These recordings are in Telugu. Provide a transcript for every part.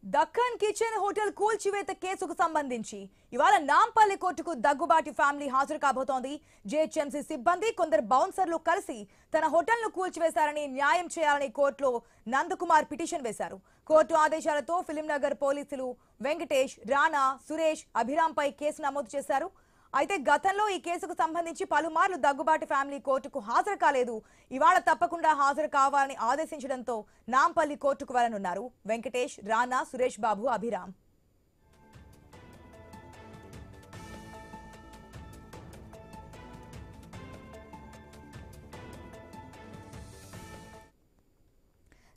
దక్కన్ కిచెన్ హోటల్ కూల్చివేత కేసుకు సంబంధించి ఇవాళ నాంపల్లి కోర్టుకు దగ్గుబాటి ఫ్యామిలీ హాజరు కాబోతోంది. జేహెచ్ఎంసీ సిబ్బంది కొందరు బౌన్సర్లు కలిసి తన హోటల్ను కూల్చివేశారని న్యాయం చేయాలని కోర్టులో నందకుమార్ పిటిషన్ వేశారు. కోర్టు ఆదేశాలతో ఫిలింనగర్ పోలీసులు వెంకటేష్, రాణా, సురేష్, అభిరాంపై కేసు నమోదు చేశారు. అయితే గతంలో ఈ కేసుకు సంబంధించి పలుమార్లు దగ్గుబాటి ఫ్యామిలీ కోర్టుకు హాజరు కాలేదు. ఇవాళ తప్పకుండా హాజరు కావాలని ఆదేశించడంతో నాంపల్లి కోర్టుకు వెళ్లనున్నారు వెంకటేష్, రాణా, సురేష్ బాబు, అభిరామ్.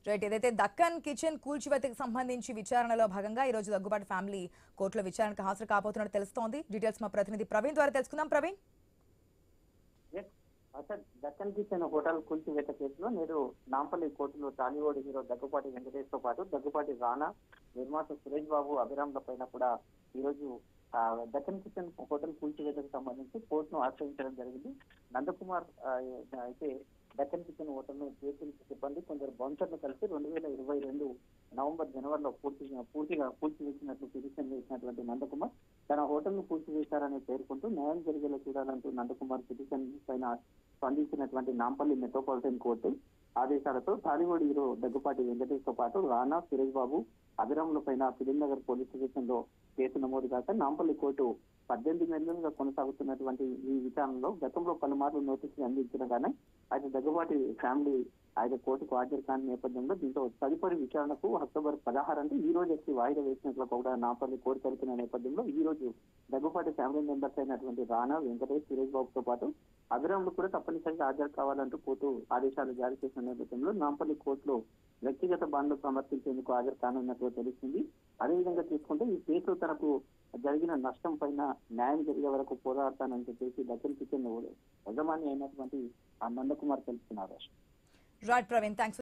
రైట్, ఏదైతే దక్కన్ కిచెన్ కూల్చివేతకు సంబంధించి విచారణలో భాగంగా ఈ రోజు దగ్గుబాటి ఫ్యామిలీ కోర్టులో విచారణకు హాజరు కాబోతున్నట్టు తెలుస్తోంది. డీటెయిల్స్ మా ప్రతినిధి ప్రవీణ్ ద్వారా తెలుసుకుందాం. ప్రవీణ్, దక్కన్ కిచెన్ హోటల్ కూల్చివేత కేసులో నేడు నాంపల్లి కోర్టులో టాలీవుడ్ హీరో దగ్గుపాటి వెంకటేష్ తో పాటు దగ్గుపాటి రాణా, నిర్మాత సురేష్ బాబు, అభిరామ్ల పైన కూడా ఈ రోజు దక్కన్ కిచెన్ హోటల్ కూల్చివేతకు సంబంధించి కోర్టును ఆశ్రయించడం జరిగింది. నందకుమార్ అయితే దక్కన్ కిచెన్ హోటల్ ను జేహెచ్ఎంసీ సిబ్బంది కొందరు బౌన్సర్లు కలిసి 2022 నవంబర్ జనవరిలో పూర్తిగా కూల్చివేసినట్లు పిటిషన్ వేసినటువంటి నందకుమార్ తన హోటల్ ను కూల్చివేశారని పేర్కొంటూ న్యాయం జరిగేలా చూడాలంటూ నందకుమార్ పిటిషన్ పైన స్పందించినటువంటి నాంపల్లి మెట్రోపాలిటన్ కోర్టు ఆదేశాలతో టాలీవుడ్ హీరో దగ్గుపాటి వెంకటేష్ తో పాటు రాణా, సురేష్ బాబు, అభిరాముల పైన ఫిలింనగర్ పోలీస్ స్టేషన్ లో కేసు నమోదు కాక నాంపల్లి కోర్టు 18 నెలలుగా కొనసాగుతున్నటువంటి ఈ విచారణలో గతంలో పలుమార్లు నోటీసులు అందించిన కానీ అయితే దగ్గుబాటి ఫ్యామిలీ ఆయన కోర్టుకు హాజరు కాని నేపథ్యంలో దీంతో తదుపరి విచారణకు అక్టోబర్ 16 అంటే ఈ రోజు వచ్చి వాయిదా వేసినట్లు కూడా నాంపల్లి కోర్టు తెలిపిన నేపథ్యంలో ఈ రోజు దగ్గుబాటి ఫ్యామిలీ మెంబర్స్ అయినటువంటి రాణా, వెంకటేష్, సురేష్ బాబుతో పాటు అభిరాములు కూడా తప్పనిసరిగా హాజరు కావాలంటూ కోర్టు ఆదేశాలు జారీ చేసిన నేపథ్యంలో నాంపల్లి కోర్టులో వ్యక్తిగత బాండ్లు సమర్పించేందుకు హాజరు కానున్నట్లు తెలుస్తుంది. అదేవిధంగా తీసుకుంటే ఈ కేసు తనకు జరిగిన నష్టం పైన న్యాయం జరిగే వరకు పోరాడతానని చెప్పేసి దక్కన్ కిచెన్ యజమాని అయినటువంటి నందకుమార్ తెలుపుతున్నారు. Right Praveen, thanks.